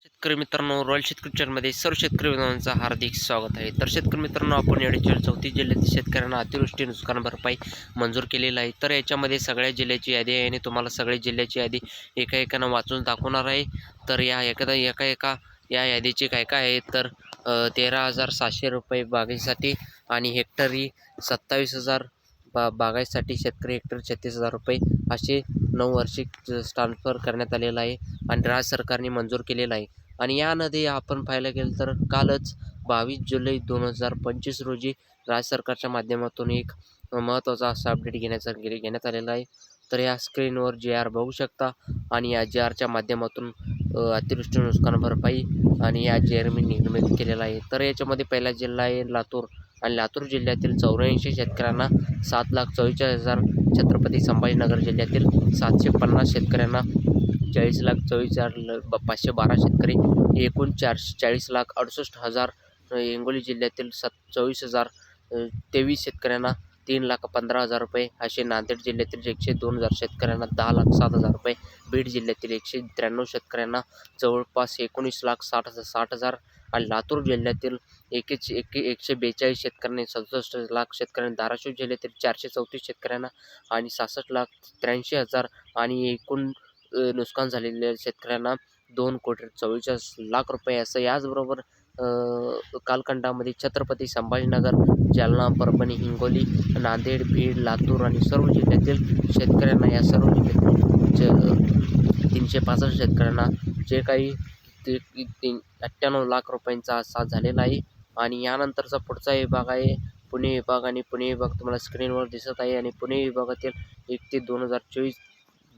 शेतकरी मित्रांनो, रॉयल शेतकरी चॅनलमध्ये सर्व शेतकरी मित्रांचं हार्दिक स्वागत आहे. तर शेतकरी मित्रांनो, आपण या 34 जिल्ह्यातील शेतकऱ्यांना अतिवृष्टी नुकसान भरपाई मंजूर केलेला आहे. तर याच्यामध्ये सगळ्या जिल्ह्याची यादी आहे आणि तुम्हाला सगळ्या जिल्ह्याची यादी एका एकानं वाचून दाखवणार आहे. तर या एका या यादीचे काय काय आहे तर 13,700 रुपये बागायतीसाठी आणि हेक्टरी 27,000 बागायतीसाठी शेतकरी हेक्टर 36,000 रुपये असे 9 वार्षिक ट्रान्सफर करण्यात आलेला आहे आणि राज्य सरकारने मंजूर केलेला आहे. आणि यामध्ये आपण पाहायला गेलं तर कालच 22 जुलै 2025 रोजी राज्य सरकारच्या माध्यमातून एक महत्त्वाचा असा अपडेट घेण्यात आलेला आहे. तर या स्क्रीनवर JR बघू शकता आणि या JRच्या माध्यमातून अतिवृष्टी नुकसान भरपाई आणि या JR मी निर्मित केलेला आहे. तर याच्यामध्ये पहिला जिल्हा आहे लातूर आणि लातूर जिल्ह्यातील 84 शेतकऱ्यांना 7,44,000, छत्रपती संभाजीनगर जिल्ह्यातील 750 शेतकऱ्यांना 40,24,512 शेतकरी, एकूण 40,68,000, हिंगोली जिल्ह्यातील 24,023 शेतकऱ्यांना 3,15,000 रुपये असे, नांदेड जिल्ह्यातील 102,000 शेतकऱ्यांना 10,60,000 रुपये, बीड जिल्ह्यातील 193 शेतकऱ्यांना जवळपास 19,60,000 आणि लातूर जिल्ह्यातील 142 शेतकऱ्यांनी 67 लाख शेतकऱ्यांना, धाराशिव जिल्ह्यातील 434 शेतकऱ्यांना आणि 66,83,000 आणि एकूण नुकसान झालेल्या शेतकऱ्यांना 2,44,00,000 रुपये असं. याचबरोबर कालखंडामध्ये छत्रपती संभाजीनगर, जालना, परभणी, हिंगोली, नांदेड, बीड, लातूर आणि सर्व जिल्ह्यातील शेतकऱ्यांना, या सर्व जिल्ह्यातील 365 शेतकऱ्यांना जे काही 98 लाख रुपयांचा असा झालेला आहे. आणि यानंतरचा पुढचा विभाग आहे पुणे विभाग आणि पुणे विभाग तुम्हाला स्क्रीनवर दिसत आहे. आणि पुणे विभागातील 1 ते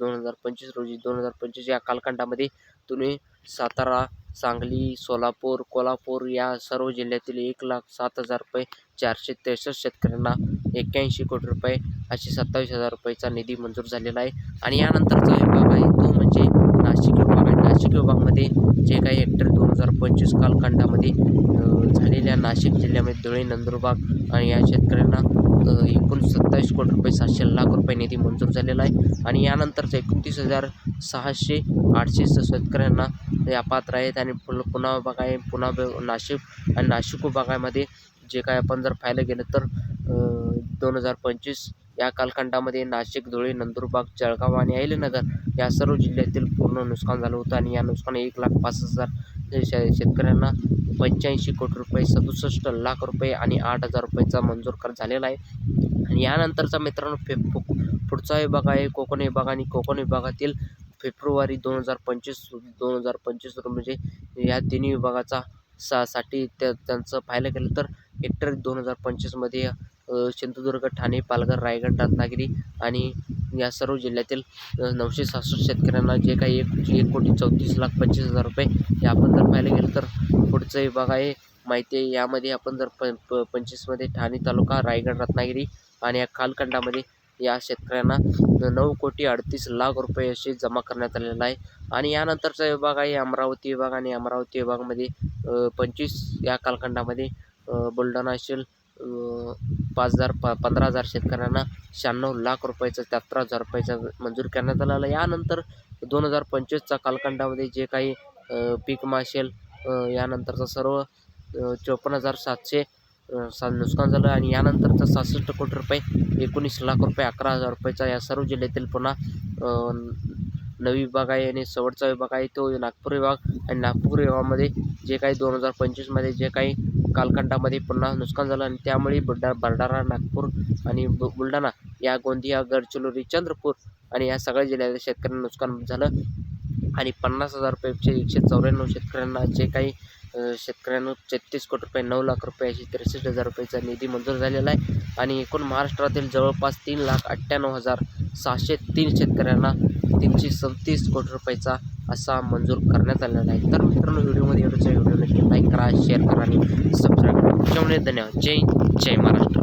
2025 रोजी 2025 या कालखंडामध्ये तुम्ही सातारा, सांगली, सोलापूर, कोल्हापूर या सर्व जिल्ह्यातील 1,07,000 रुपये, 463 शेतकऱ्यांना 81 कोटी रुपये अशी 27,000 रुपयेचा निधी मंजूर झालेला आहे. आणि यानंतरचा विभाग आहे तो म्हणजे नाशिक विभाग आहे. नाशिक विभागामध्ये जे काही हेक्टर 2025 कालखंडामध्ये झालेल्या नाशिक जिल्ह्यामध्ये धुळे, नंदुरबार आणि या शेतकऱ्यांना एकूण 27 कोटी रुपये 700 लाख रुपये निधी मंजूर झालेला आहे. आणि यानंतरचं 29,600 शेतकऱ्यांना या पात्र आहेत. आणि पुन्हा विभाग आहे नाशिक आणि नाशिक विभागामध्ये जे काय आपण जर पाहायला गेलं तर 2025 या कालखंडामध्ये नाशिक, धुळे, नंदुरबार, जळगाव आणि अहिल्यानगर या सर्व जिल्ह्यातील पूर्ण नुकसान झालं होतं. आणि या नुकसान 1,05,000 शेतकऱ्यांना 85 कोटी रुपये, 67 लाख रुपये आणि 8,000 रुपयेचा मंजूर झालेला आहे. आणि यानंतरचा मित्रांनो पुढचा विभाग आहे कोकण विभाग. आणि कोकण विभागातील फेब्रुवारी 2025 म्हणजे या तिन्ही विभागाचा साठी त्यांचं पाहायला गेलं तर हेक्टर 2025मध्ये सिंधुदुर्ग, ठाणे, पालघर, रायगड, रत्नागिरी आणि या सर्व जिल्ह्यातील 966 शेतकऱ्यांना जे काही 1,34,25,000 रुपये. हे आपण जर पाहायला गेलं तर पुढचा विभाग आहे माहिती आहे. यामध्ये आपण जर 25मध्ये ठाणे तालुका, रायगड, रत्नागिरी आणि या कालखंडामध्ये या शेतकऱ्यांना 9,38,00,000 रुपये असे जमा करण्यात आलेला आहे. आणि यानंतरचा विभाग आहे अमरावती विभाग. आणि अमरावती विभागामध्ये 25 या कालखंडामध्ये बुलढाणा असेल 15,000 शेतकऱ्यांना 96 लाख रुपयाचं 73,000 रुपयाचा मंजूर करण्यात आलेला आहे. यानंतर 2025चा कालखंडामध्ये जे काही पीक विमा असेल यानंतरचा सर्व 54,700 नुकसान झालं. आणि यानंतरचा 66 कोटी रुपये, 19 लाख रुपये, 11,000 रुपयाचा या सर्व जिल्ह्यातील पुन्हा नवी विभाग आहे. आणि शेवटचा विभाग आहे तो नागपूर विभाग. आणि नागपूर विभागामध्ये जे काही 2025मध्ये जे काही कालखंडामध्ये पुन्हा नुकसान झालं आणि त्यामुळे भंडारा, नागपूर आणि बुलढाणा या गोंदिया, गडचिरोली, चंद्रपूर आणि या सगळ्या जिल्ह्यातील शेतकऱ्यांना नुकसान झालं. आणि 50,000 रुपये 194 शेतकऱ्यांना जे काही शेतकऱ्यांना 33 कोटी रुपये, 9 लाख रुपये अशी 63,000 रुपयेचा निधी मंजूर झालेला आहे. आणि एकूण महाराष्ट्रातील जवळपास 3,98,603 शेतकऱ्यांना 337 कोटी रुपयाचा असा मंजूर करण्यात आलेला आहे. तर मित्रांनो, व्हिडिओमध्ये एवढंच. व्हिडिओ नक्की लाईक करा, शेअर करा आणि सबस्क्राईब करा. त्याच्यामुळे धन्यवाद. जय महाराष्ट्र.